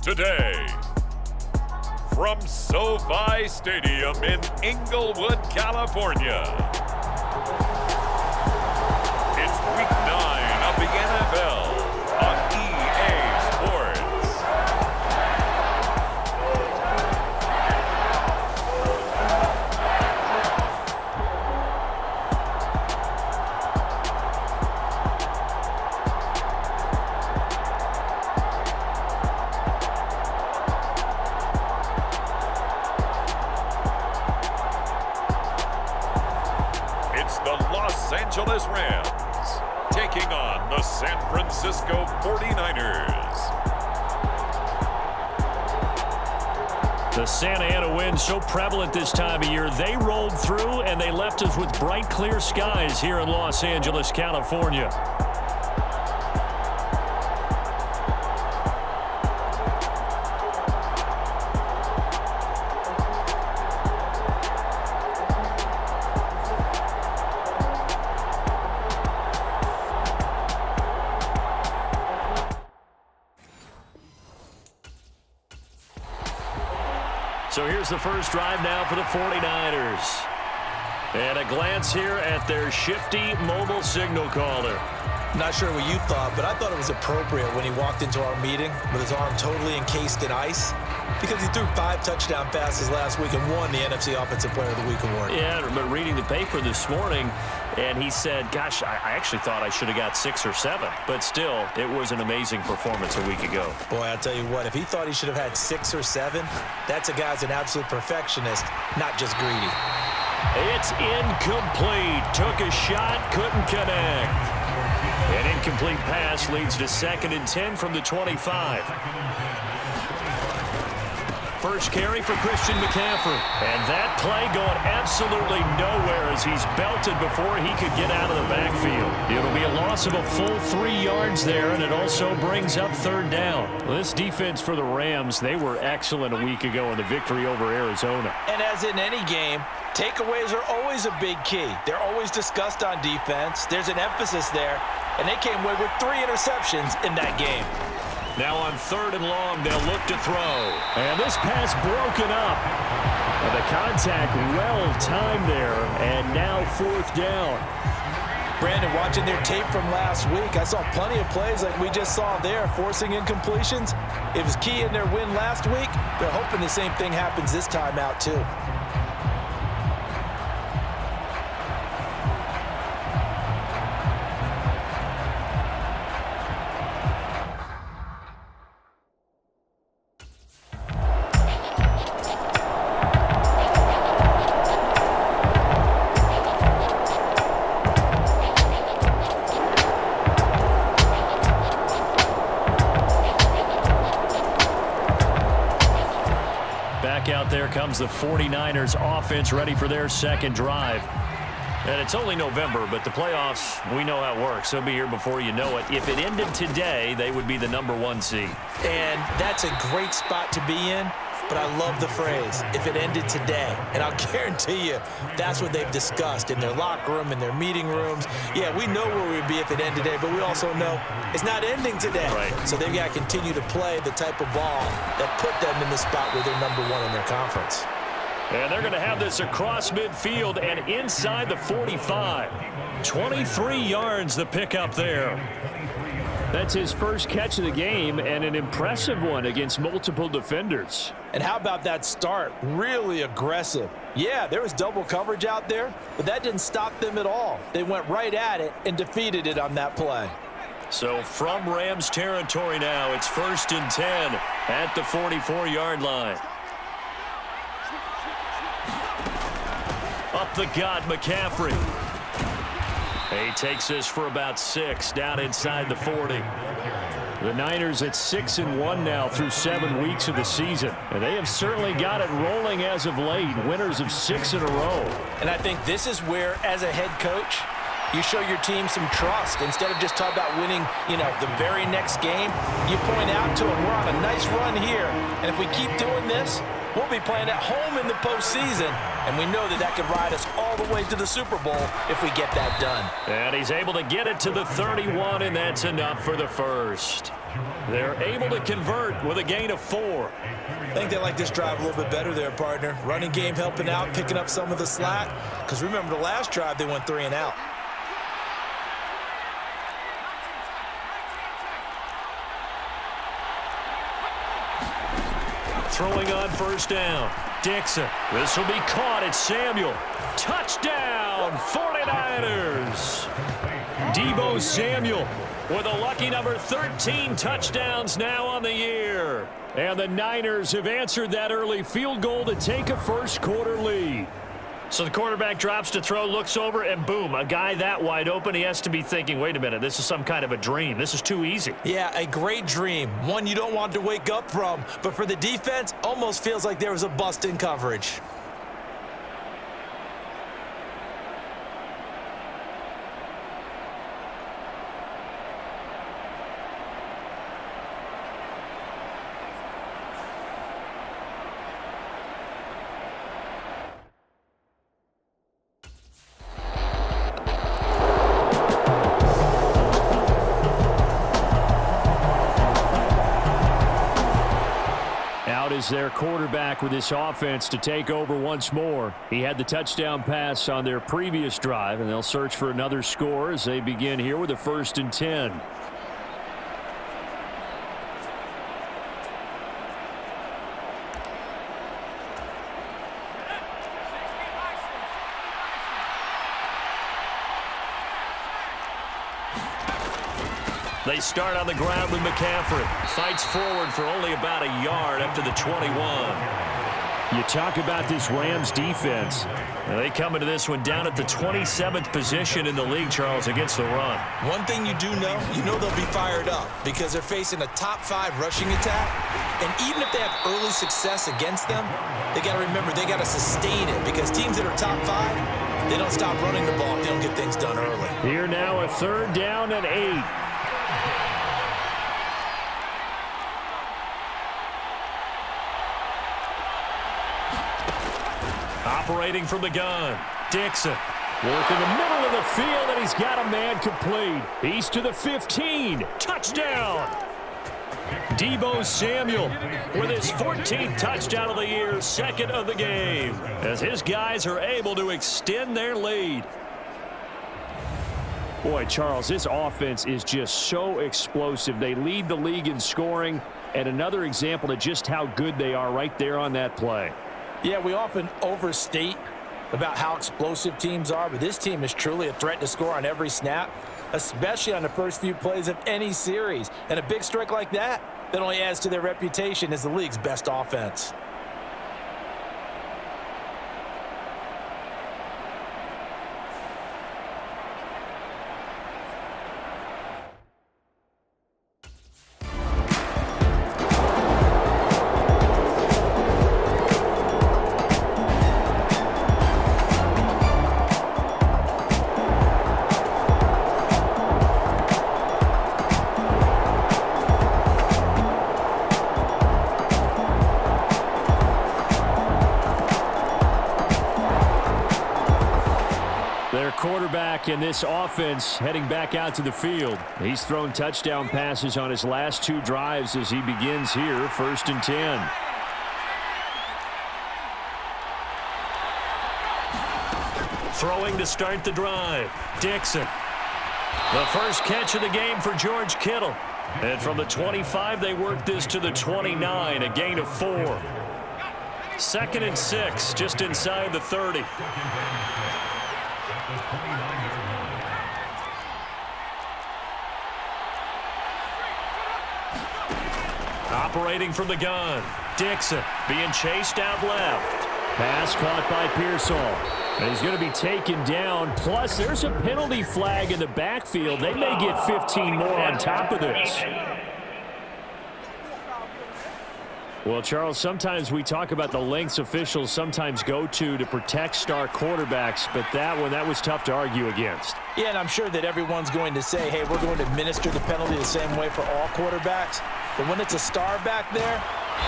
today. From SoFi Stadium in Inglewood, California, it's Week 9 of the NFL on EA Sports. The Los Angeles Rams taking on the San Francisco 49ers. The Santa Ana wind so prevalent this time of year. They rolled through and they left us with bright, clear skies here in Los Angeles, California. So here's the first drive now for the 49ers. And a glance here at their shifty mobile signal caller. Not sure what you thought, but I thought it was appropriate when he walked into our meeting with his arm totally encased in ice, because he threw 5 touchdown passes last week and won the NFC Offensive Player of the Week award. Yeah, but reading the paper this morning, and he said, gosh, I actually thought I should have got 6 or 7. But still, it was an amazing performance a week ago. Boy, I'll tell you what, if he thought he should have had 6 or 7, that's a guy's an absolute perfectionist, not just greedy. It's incomplete. Took a shot, couldn't connect. An incomplete pass leads to 2nd and 10 from the 25. First carry for Christian McCaffrey. And that play going absolutely nowhere as he's belted before he could get out of the backfield. It'll be a loss of a full 3 yards there, and it also brings up 3rd down. This defense for the Rams, they were excellent a week ago in the victory over Arizona. And as in any game, takeaways are always a big key. They're always discussed on defense. There's an emphasis there, and they came away with 3 interceptions in that game. Now on 3rd and long, they'll look to throw. And this pass broken up. And the contact well-timed there, and now 4th down. Brandon, watching their tape from last week, I saw plenty of plays like we just saw there, forcing incompletions. It was key in their win last week. They're hoping the same thing happens this time out, too. Out there comes the 49ers offense ready for their 2nd drive. And it's only November, but the playoffs, we know how it works. They'll be here before you know it. If it ended today, they would be the #1 seed. And that's a great spot to be in, but I love the phrase, if it ended today. And I'll guarantee you, that's what they've discussed in their locker room, in their meeting rooms. Yeah, we know where we'd be if it ended today, but we also know it's not ending today. Right. So they've got to continue to play the type of ball that put them in the spot where they're #1 in their conference. And they're going to have this across midfield and inside the 45. 23 yards the pickup there. That's his first catch of the game, and an impressive one against multiple defenders. And how about that start? Really aggressive. Yeah, there was double coverage out there, but that didn't stop them at all. They went right at it and defeated it on that play. So from Rams territory now, it's 1st and 10 at the 44-yard line. Up the gut, McCaffrey. He takes this for about 6 down inside the 40. The Niners at 6-1 now through 7 weeks of the season. And they have certainly got it rolling as of late, winners of 6 in a row. And I think this is where, as a head coach, you show your team some trust. Instead of just talking about winning, the very next game, you point out to them, we're on a nice run here. And if we keep doing this, we'll be playing at home in the postseason. And we know that could ride us all the way to the Super Bowl if we get that done. And he's able to get it to the 31, and that's enough for the first. They're able to convert with a gain of 4. I think they like this drive a little bit better there, partner. Running game helping out, picking up some of the slack. Because remember, the last drive, they went 3 and out. Throwing on first down. Dixon. This will be caught. It's Samuel. Touchdown, 49ers. Deebo Samuel with a lucky number 13 touchdowns now on the year. And the Niners have answered that early field goal to take a first-quarter lead. So the quarterback drops to throw, looks over, and boom, a guy that wide open, he has to be thinking, wait a minute, this is some kind of a dream. This is too easy. Yeah, a great dream. One you don't want to wake up from. But for the defense, almost feels like there was a bust in coverage. Is their quarterback with this offense to take over once more. He had the touchdown pass on their previous drive, and they'll search for another score as they begin here with a 1st and 10. They start on the ground with McCaffrey. Fights forward for only about a yard up to the 21. You talk about this Rams defense. They come into this one down at the 27th position in the league, Charles, against the run. One thing you do know, they'll be fired up because they're facing a top 5 rushing attack. And even if they have early success against them, they got to remember they got to sustain it because teams that are top 5, they don't stop running the ball if they don't get things done early. Here now a 3rd down and 8. Operating from the gun, Dixon. Work in the middle of the field, and he's got a man complete. He's to the 15. Touchdown! Deebo Samuel with his 14th touchdown of the year, 2nd of the game, as his guys are able to extend their lead. Boy, Charles, this offense is just so explosive. They lead the league in scoring, and another example of just how good they are right there on that play. Yeah, we often overstate about how explosive teams are, but this team is truly a threat to score on every snap, especially on the first few plays of any series. And a big strike like that only adds to their reputation as the league's best offense. Quarterback in this offense heading back out to the field. He's thrown touchdown passes on his last 2 drives as he begins here, 1st and 10. Throwing to start the drive, Dixon. The first catch of the game for George Kittle. And from the 25, they work this to the 29, a gain of 4. 2nd and 6, just inside the 30. Operating from the gun, Dixon being chased out left. Pass caught by Pearsall. And he's going to be taken down. Plus, there's a penalty flag in the backfield. They may get 15 more on top of this. Well, Charles, sometimes we talk about the lengths officials sometimes go to protect star quarterbacks, but that was tough to argue against. Yeah, and I'm sure that everyone's going to say, hey, we're going to administer the penalty the same way for all quarterbacks. But when it's a star back there,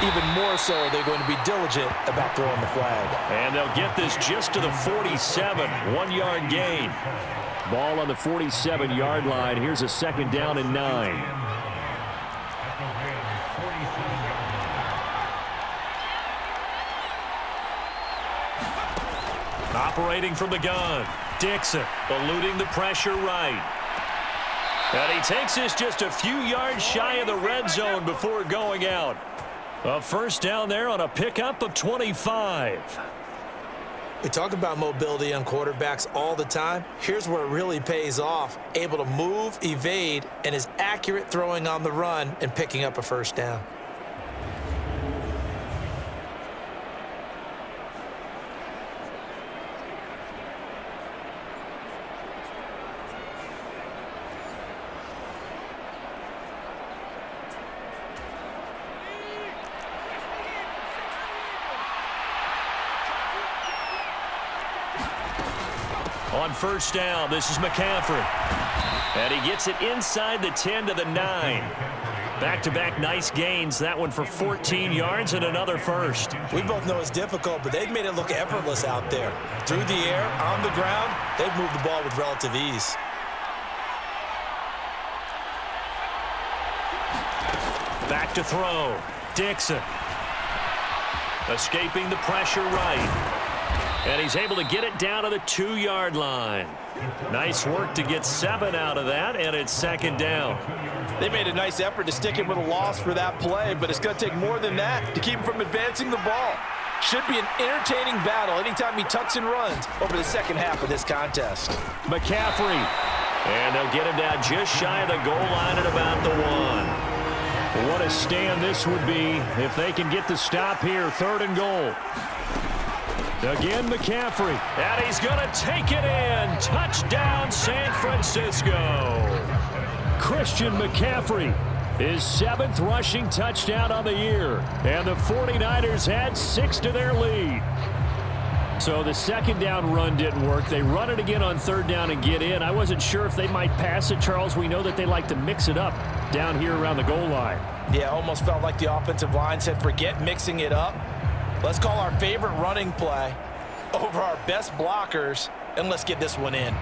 even more so they're going to be diligent about throwing the flag. And they'll get this just to the 47, 1-yard gain. Ball on the 47-yard line. Here's a 2nd down and 9. Operating from the gun, Dixon eluding the pressure right. And he takes this just a few yards shy of the red zone before going out. A first down there on a pickup of 25. We talk about mobility on quarterbacks all the time. Here's where it really pays off. Able to move, evade, and is accurate throwing on the run and picking up a first down. On first down, this is McCaffrey. And he gets it inside the 10 to the 9. Back-to-back nice gains. That one for 14 yards and another first. We both know it's difficult, but they've made it look effortless out there. Through the air, on the ground, they've moved the ball with relative ease. Back to throw. Dixon. Escaping the pressure right. And he's able to get it down to the 2-yard line. Nice work to get 7 out of that, and it's second down. They made a nice effort to stick him with a loss for that play, but it's going to take more than that to keep him from advancing the ball. Should be an entertaining battle anytime he tucks and runs over the second half of this contest. McCaffrey. And they'll get him down just shy of the goal line at about the 1. What a stand this would be if they can get the stop here, 3rd and goal. Again, McCaffrey, and he's going to take it in. Touchdown, San Francisco. Christian McCaffrey, his 7th rushing touchdown on the year, and the 49ers add 6 to their lead. So the second down run didn't work. They run it again on 3rd down and get in. I wasn't sure if they might pass it, Charles. We know that they like to mix it up down here around the goal line. Yeah, almost felt like the offensive line said, forget mixing it up. Let's call our favorite running play over our best blockers, and let's get this one in.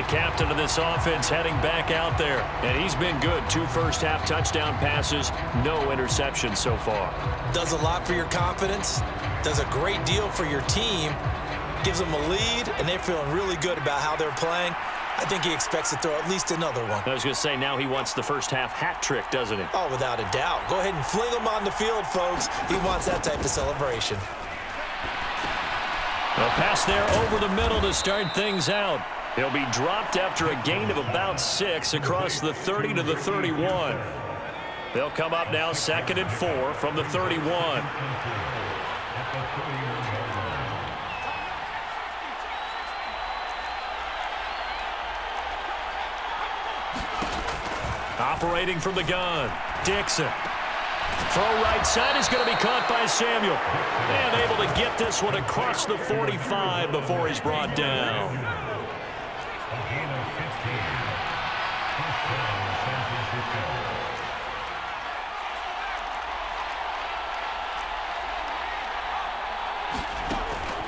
Captain of this offense heading back out there, and he's been good. 2 first-half touchdown passes, no interceptions so far. Does a lot for your confidence, does a great deal for your team, gives them a lead, and they're feeling really good about how they're playing. I think he expects to throw at least another one. I was going to say, now he wants the first-half hat trick, doesn't he? Oh, without a doubt. Go ahead and fling him on the field, folks. He wants that type of celebration. A pass there over the middle to start things out. He'll be dropped after a gain of about 6 across the 30 to the 31. They'll come up now 2nd and 4 from the 31. Operating from the gun, Dixon. Throw right side is going to be caught by Samuel. And able to get this one across the 45 before he's brought down.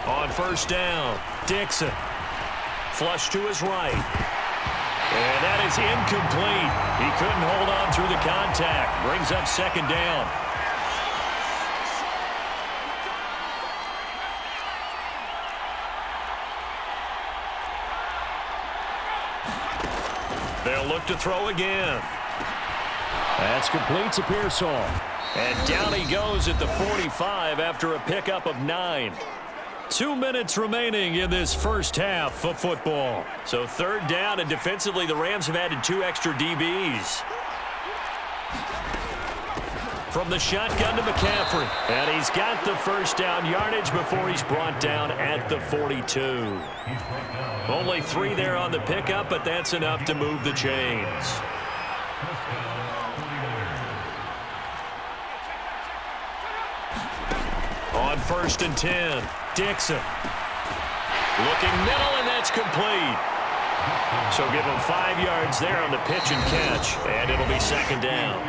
On first down, Dixon. Flush to his right. And that is incomplete. He couldn't hold on through the contact. Brings up 2nd down. They'll look to throw again. That's complete to Pearsall. And down he goes at the 45 after a pickup of 9. 2 minutes remaining in this first half of football. So 3rd down, and defensively the Rams have added 2 extra DBs. From the shotgun to McCaffrey. And he's got the first down yardage before he's brought down at the 42. Only 3 there on the pickup, but that's enough to move the chains. On 1st and 10, Dixon. Looking middle, and that's complete. So give them 5 yards there on the pitch and catch, and it'll be 2nd down.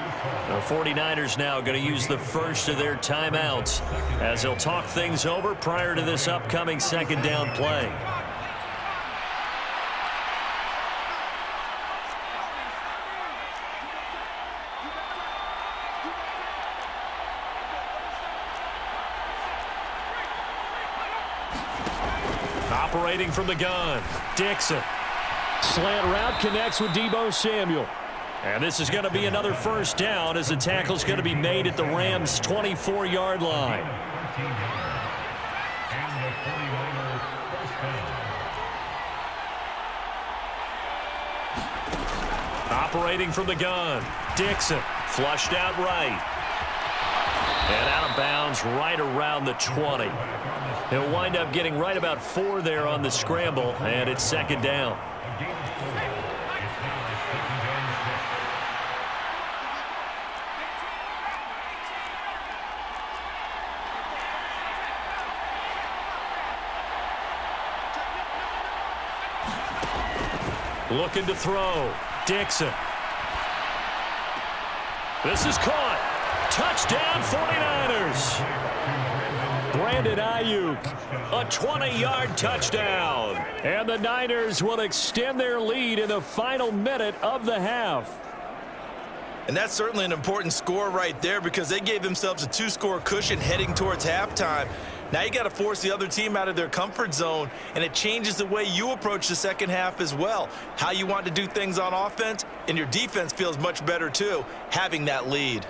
The 49ers now going to use the first of their timeouts as they'll talk things over prior to this upcoming 2nd down play. Operating from the gun, Dixon. Slant route connects with Deebo Samuel. And this is going to be another 1st down as the tackle is going to be made at the Rams' 24-yard line. Operating from the gun, Dixon. Flushed out right. And out of bounds right around the 20. He'll wind up getting right about 4 there on the scramble, and it's 2nd down. Looking to throw. Dixon. This is caught. Touchdown 49ers. Brandon Ayuk, a 20-yard touchdown. And the Niners will extend their lead in the final minute of the half. And that's certainly an important score right there because they gave themselves a 2-score cushion heading towards halftime. Now you got to force the other team out of their comfort zone, and it changes the way you approach the second half as well. How you want to do things on offense, and your defense feels much better too, having that lead.